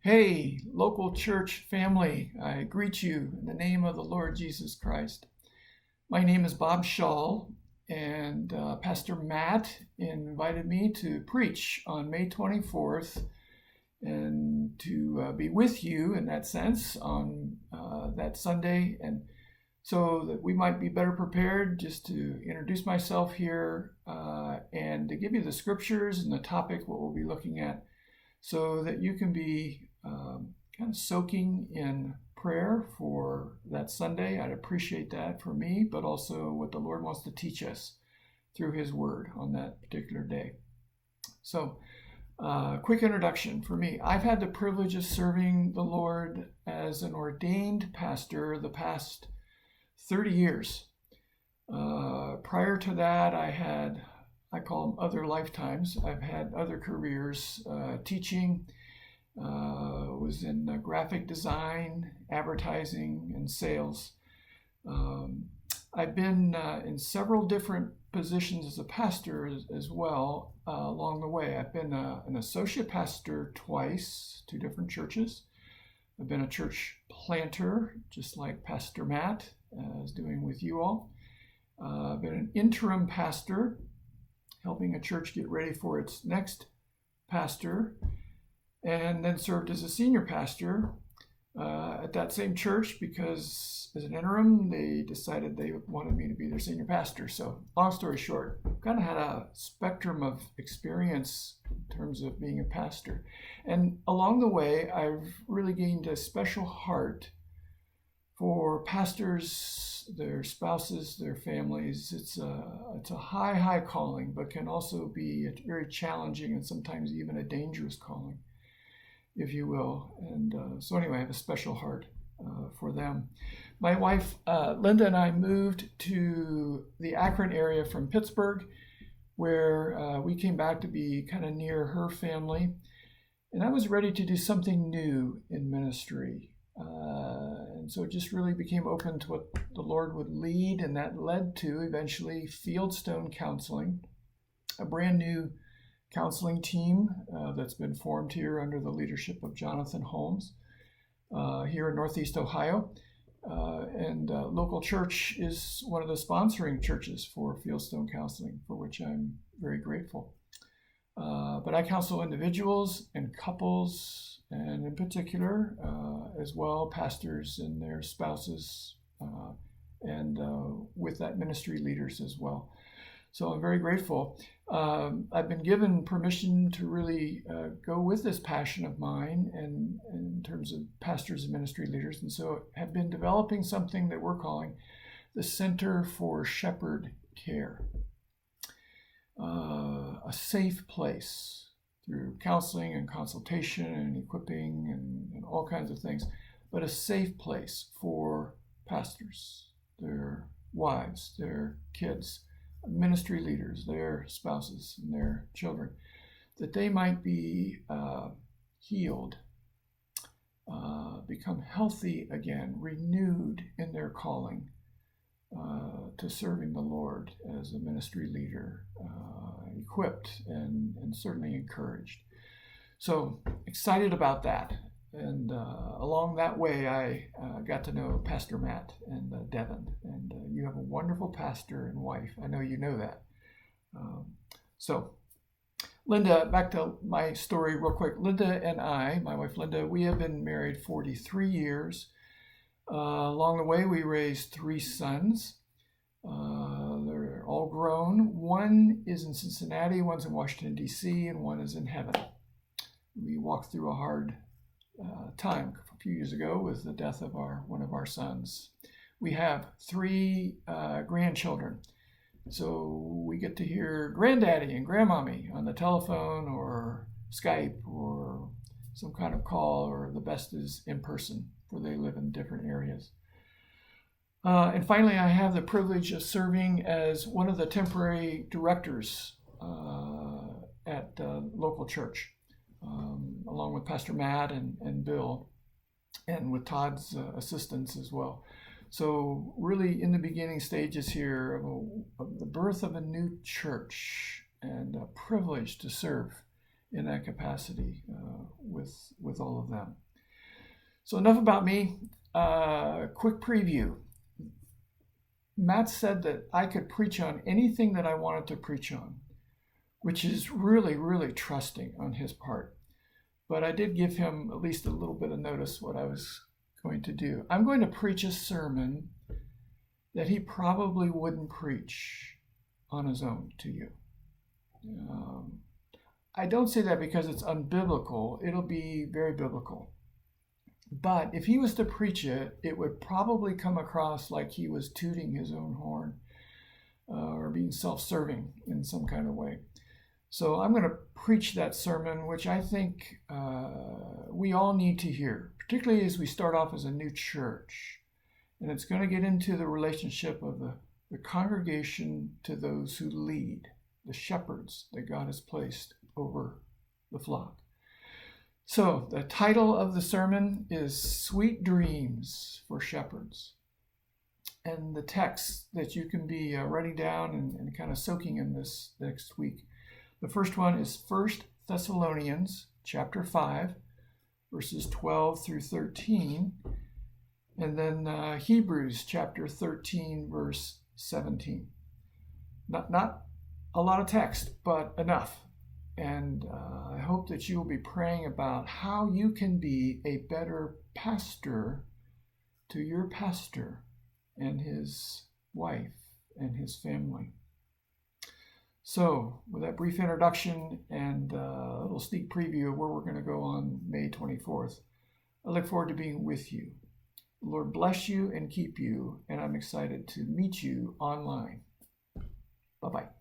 Hey, local church family, I greet you in the name of the Lord Jesus Christ. My name is Bob Shull, and Pastor Matt invited me to preach on May 24th and to be with you in that sense on that Sunday, and so that we might be better prepared, just to introduce myself here and to give you the scriptures and the topic, what we'll be looking at, so that you can be kind of soaking in prayer for that Sunday. I'd appreciate that for me, but also what the Lord wants to teach us through His Word on that particular day. So, quick introduction for me. I've had the privilege of serving the Lord as an ordained pastor the past 30 years. Prior to that, I call them other lifetimes. I've had other careers, teaching, was in graphic design, advertising, and sales. I've been in several different positions as a pastor as well along the way. I've been an associate pastor twice, two different churches. I've been a church planter, just like Pastor Matt is doing with you all. I've been an interim pastor, helping a church get ready for its next pastor, and then served as a senior pastor at that same church because as an interim, they decided they wanted me to be their senior pastor. So long story short, I've kind of had a spectrum of experience in terms of being a pastor. And along the way, I've really gained a special heart for pastors, their spouses, their families. It's a high calling, but can also be a very challenging and sometimes even a dangerous calling, if you will. And so anyway, I have a special heart for them. My wife, Linda, and I moved to the Akron area from Pittsburgh, where we came back to be kind of near her family. And I was ready to do something new in ministry. And so it just really became open to what the Lord would lead, and that led to eventually Fieldstone Counseling, a brand new counseling team that's been formed here under the leadership of Jonathan Holmes here in Northeast Ohio. And local church is one of the sponsoring churches for Fieldstone Counseling, for which I'm very grateful. But I counsel individuals and couples, and in particular, as well, pastors and their spouses, and with that, ministry leaders as well. So I'm very grateful. I've been given permission to really go with this passion of mine and in terms of pastors and ministry leaders, and so have been developing something that we're calling the Center for Shepherd Care. A safe place through counseling and consultation and equipping and all kinds of things, but a safe place for pastors, their wives, their kids, ministry leaders, their spouses, and their children, that they might be healed, become healthy again, renewed in their calling to serving the Lord as a ministry leader, equipped and certainly encouraged. So excited about that. And along that way, I got to know Pastor Matt and Devin. And you have a wonderful pastor and wife. I know you know that. So Linda, back to my story real quick. Linda and I, my wife Linda, we have been married 43 years. Along the way, we raised 3 sons. They're all grown. One is in Cincinnati, one's in Washington, D.C., and one is in heaven. We walked through a hard time a few years ago with the death of one of our sons. We have 3 grandchildren. So we get to hear granddaddy and grandmommy on the telephone or Skype or some kind of call, or the best is in person, for they live in different areas. And finally, I have the privilege of serving as one of the temporary directors at local church, along with Pastor Matt and Bill, and with Todd's assistance as well. So really in the beginning stages here of the birth of a new church, and a privilege to serve in that capacity with all of them. So enough about me. Quick preview. Matt said that I could preach on anything that I wanted to preach on, which is really, really trusting on his part. But I did give him at least a little bit of notice what I was going to do. I'm going to preach a sermon that he probably wouldn't preach on his own to you. I don't say that because it's unbiblical. It'll be very biblical. But if he was to preach it, it would probably come across like he was tooting his own horn or being self-serving in some kind of way. So I'm going to preach that sermon, which I think we all need to hear, particularly as we start off as a new church. And it's going to get into the relationship of the congregation to those who lead, the shepherds that God has placed over the flock. So the title of the sermon is Sweet Dreams for Shepherds. And the text that you can be writing down and kind of soaking in this next week. The first one is 1 Thessalonians chapter 5, verses 12 through 13. And then Hebrews chapter 13, verse 17. Not a lot of text, but enough. And I hope that you will be praying about how you can be a better pastor to your pastor and his wife and his family. So, with that brief introduction and a little sneak preview of where we're going to go on May 24th, I look forward to being with you. The Lord bless you and keep you, and I'm excited to meet you online. Bye-bye.